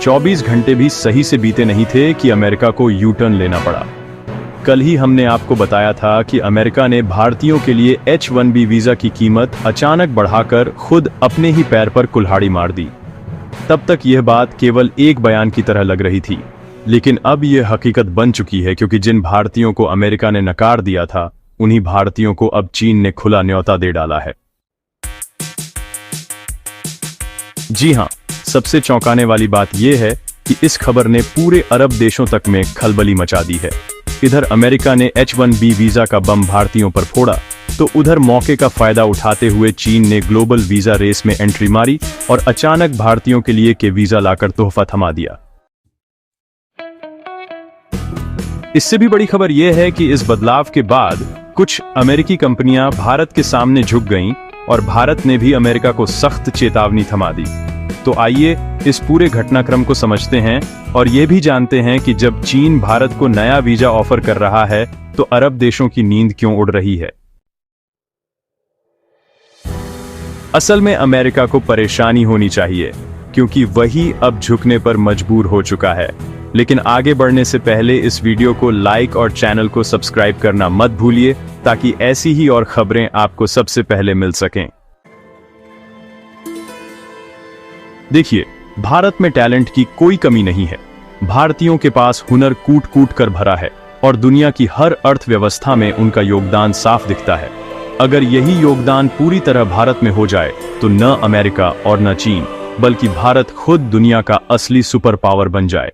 24 घंटे भी सही से बीते नहीं थे कि अमेरिका को यू टर्न लेना पड़ा। कल ही हमने आपको बताया था कि अमेरिका ने भारतीयों के लिए H-1B वीजा की कीमत अचानक बढ़ाकर खुद अपने ही पैर पर कुल्हाड़ी मार दी। तब तक यह बात केवल एक बयान की तरह लग रही थी, लेकिन अब यह हकीकत बन चुकी है, क्योंकि जिन भारतीयों को अमेरिका ने नकार दिया था, उन्हीं भारतीयों को अब चीन ने खुला न्योता दे डाला है। जी हां, सबसे चौंकाने वाली बात यह है कि इस खबर ने पूरे अरब देशों तक में खलबली मचा दी है। इधर अमेरिका ने H-1B वीजा का बम भारतीयों पर फोड़ा, तो उधर मौके का फायदा उठाते हुए चीन ने ग्लोबल वीजा रेस में एंट्री मारी और अचानक भारतीयों के लिए के वीजा लाकर तोहफा थमा दिया। इससे भी बड़ी खबर यह है कि इस बदलाव के बाद कुछ अमेरिकी कंपनियां भारत के सामने झुक गईं और भारत ने भी अमेरिका को सख्त चेतावनी थमा दी। तो आइए इस पूरे घटनाक्रम को समझते हैं और यह भी जानते हैं कि जब चीन भारत को नया वीजा ऑफर कर रहा है तो अरब देशों की नींद क्यों उड़ रही है। असल में अमेरिका को परेशानी होनी चाहिए, क्योंकि वही अब झुकने पर मजबूर हो चुका है। लेकिन आगे बढ़ने से पहले इस वीडियो को लाइक और चैनल को सब्सक्राइब करना मत भूलिए, ताकि ऐसी ही और खबरें आपको सबसे पहले मिल सकें। देखिए, भारत में टैलेंट की कोई कमी नहीं है। भारतीयों के पास हुनर कूट कूट कर भरा है और दुनिया की हर अर्थव्यवस्था में उनका योगदान साफ दिखता है। अगर यही योगदान पूरी तरह भारत में हो जाए तो न अमेरिका और न चीन, बल्कि भारत खुद दुनिया का असली सुपर पावर बन जाए।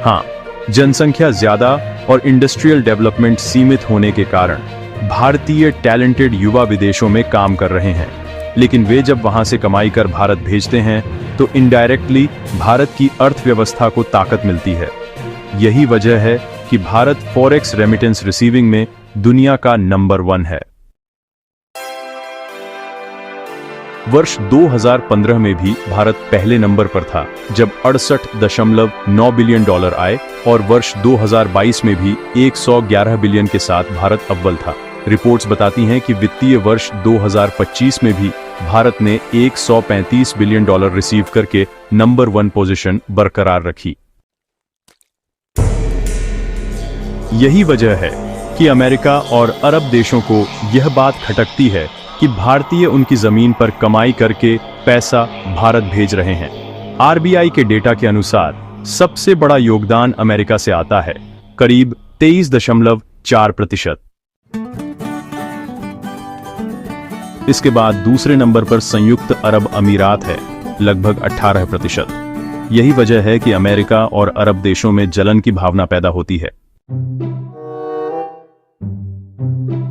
हाँ, जनसंख्या ज्यादा और इंडस्ट्रियल डेवलपमेंट सीमित होने के कारण भारतीय टैलेंटेड युवा विदेशों में काम कर रहे हैं, लेकिन वे जब वहां से कमाई कर भारत भेजते हैं तो इनडायरेक्टली भारत की अर्थव्यवस्था को ताकत मिलती है। यही वजह है कि भारत फॉरेक्स रेमिटेंस रिसीविंग में दुनिया का नंबर 1 है। वर्ष 2015 में भी भारत पहले नंबर पर था, जब 68.9 बिलियन डॉलर आए, और वर्ष 2022 में भी 111 बिलियन के साथ भारत अव्वल था। रिपोर्ट्स बताती हैं कि वित्तीय वर्ष 2025 में भी भारत ने 135 बिलियन डॉलर रिसीव करके नंबर 1 पोजीशन बरकरार रखी। यही वजह है कि अमेरिका और अरब देशों को यह बात खटकती है कि भारतीय उनकी जमीन पर कमाई करके पैसा भारत भेज रहे हैं। आरबीआई के डेटा के अनुसार सबसे बड़ा योगदान अमेरिका से आता है, करीब 23.4%। इसके बाद दूसरे नंबर पर संयुक्त अरब अमीरात है, लगभग 18%। यही वजह है कि अमेरिका और अरब देशों में जलन की भावना पैदा होती है।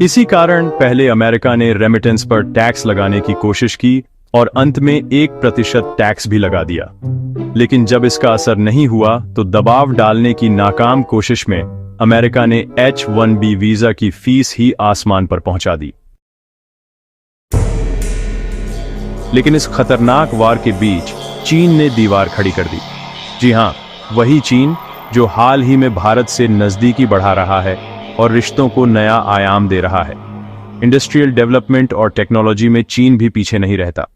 इसी कारण पहले अमेरिका ने रेमिटेंस पर टैक्स लगाने की कोशिश की और अंत में 1% टैक्स भी लगा दिया। लेकिन जब इसका असर नहीं हुआ तो दबाव डालने की नाकाम कोशिश में अमेरिका ने H-1B वीजा की फीस ही आसमान पर पहुंचा दी। लेकिन इस खतरनाक वार के बीच चीन ने दीवार खड़ी कर दी। जी हां, वही चीन जो हाल ही में भारत से नजदीकी बढ़ा रहा है और रिश्तों को नया आयाम दे रहा है। इंडस्ट्रियल डेवलपमेंट और टेक्नोलॉजी में चीन भी पीछे नहीं रहता।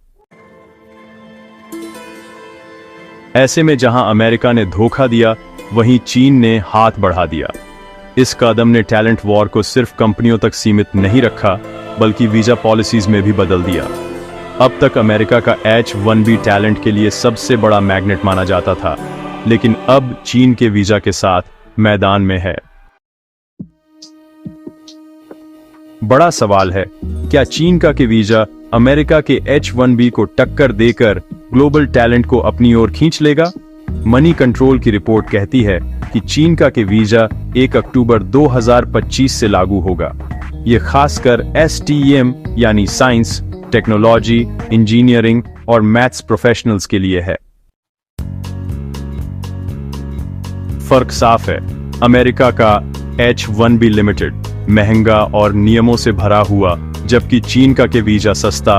ऐसे में जहां अमेरिका ने धोखा दिया, वहीं चीन ने हाथ बढ़ा दिया। इस कदम ने टैलेंट वॉर को सिर्फ कंपनियों तक सीमित नहीं रखा, बल्कि वीजा पॉलिसीज में भी बदल दिया। अब तक अमेरिका का H-1B टैलेंट के लिए सबसे बड़ा मैग्नेट माना जाता था, लेकिन अब चीन के वीजा के साथ मैदान में है। बड़ा सवाल है, क्या चीन का के वीजा अमेरिका के H-1B को टक्कर देकर ग्लोबल टैलेंट को अपनी ओर खींच लेगा? मनी कंट्रोल की रिपोर्ट कहती है कि चीन का के वीजा 1 अक्टूबर 2025 से लागू होगा। यह खासकर STEM यानी साइंस, टेक्नोलॉजी, इंजीनियरिंग और मैथ्स प्रोफेशनल्स के लिए है। फर्क साफ है, अमेरिका का H-1B लिमिटेड महंगा और नियमों से भरा हुआ, जबकि चीन का के वीजा सस्ता,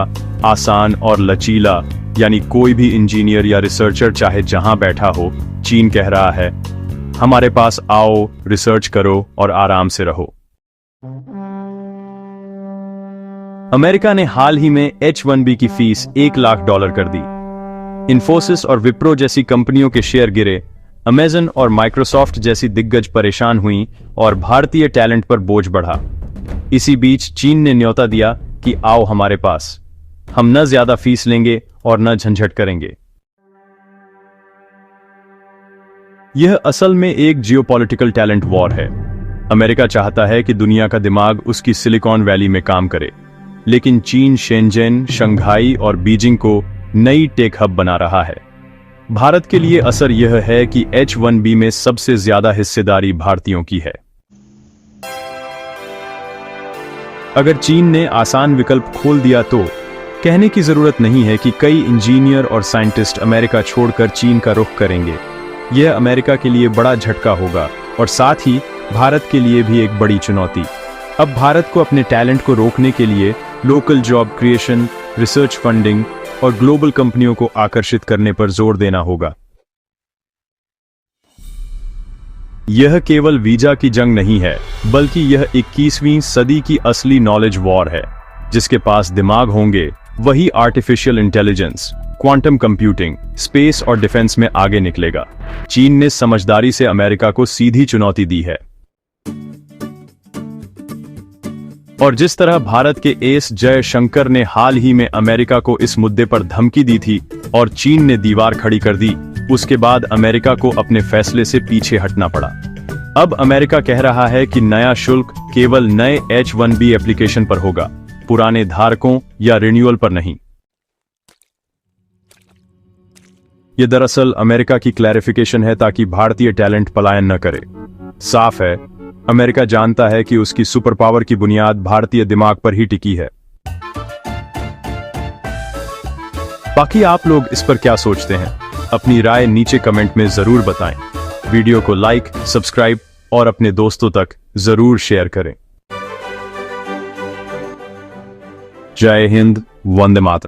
आसान और लचीला, यानी कोई भी इंजीनियर या रिसर्चर चाहे जहां बैठा हो, चीन कह रहा है, हमारे पास आओ, रिसर्च करो और आराम से रहो। अमेरिका ने हाल ही में H-1B की फीस $1 लाख कर दी। इन्फोसिस और विप्रो जैसी कंपनियों के शेयर गिरे, अमेजन और माइक्रोसॉफ्ट जैसी दिग्गज परेशान हुई और भारतीय टैलेंट पर बोझ बढ़ा। इसी बीच चीन ने न्योता दिया कि आओ हमारे पास, हम न ज्यादा फीस लेंगे और न झंझट करेंगे। यह असल में एक जियोपॉलिटिकल टैलेंट वॉर है। अमेरिका चाहता है कि दुनिया का दिमाग उसकी सिलिकॉन वैली में काम करे, लेकिन चीन शेंजेन, शंघाई और बीजिंग को नई टेक हब बना रहा है। भारत के लिए असर यह है कि H1B में सबसे ज्यादा हिस्सेदारी भारतीयों की है। अगर चीन ने आसान विकल्प खोल दिया तो कहने की जरूरत नहीं है कि कई इंजीनियर और साइंटिस्ट अमेरिका छोड़कर चीन का रुख करेंगे। यह अमेरिका के लिए बड़ा झटका होगा और साथ ही भारत के लिए भी एक बड़ी चुनौती। अब भारत को अपने टैलेंट को रोकने के लिए local job creation, research funding और ग्लोबल कंपनियों को आकर्षित करने पर जोर देना होगा। यह केवल वीजा की जंग नहीं है, बल्कि यह 21वीं सदी की असली नॉलेज वॉर है। जिसके पास दिमाग होंगे वही artificial intelligence, quantum computing, space और डिफेंस में आगे निकलेगा। चीन ने समझदारी से अमेरिका को सीधी चुनौती दी है। और जिस तरह भारत के एस जयशंकर ने हाल ही में अमेरिका को इस मुद्दे पर धमकी दी थी और चीन ने दीवार खड़ी कर दी, उसके बाद अमेरिका को अपने फैसले से पीछे हटना पड़ा। अब अमेरिका कह रहा है कि नया शुल्क केवल नए H1B एप्लीकेशन पर होगा, पुराने धारकों या रिन्यूअल पर नहीं। यह दरअसल अमेरिका की क्लैरिफिकेशन है ताकि भारतीय टैलेंट पलायन न करे। साफ है, अमेरिका जानता है कि उसकी सुपर पावर की बुनियाद भारतीय दिमाग पर ही टिकी है। बाकी आप लोग इस पर क्या सोचते हैं? अपनी राय नीचे कमेंट में जरूर बताएं। वीडियो को लाइक, सब्सक्राइब और अपने दोस्तों तक जरूर शेयर करें। जय हिंद, वंदे मातरम।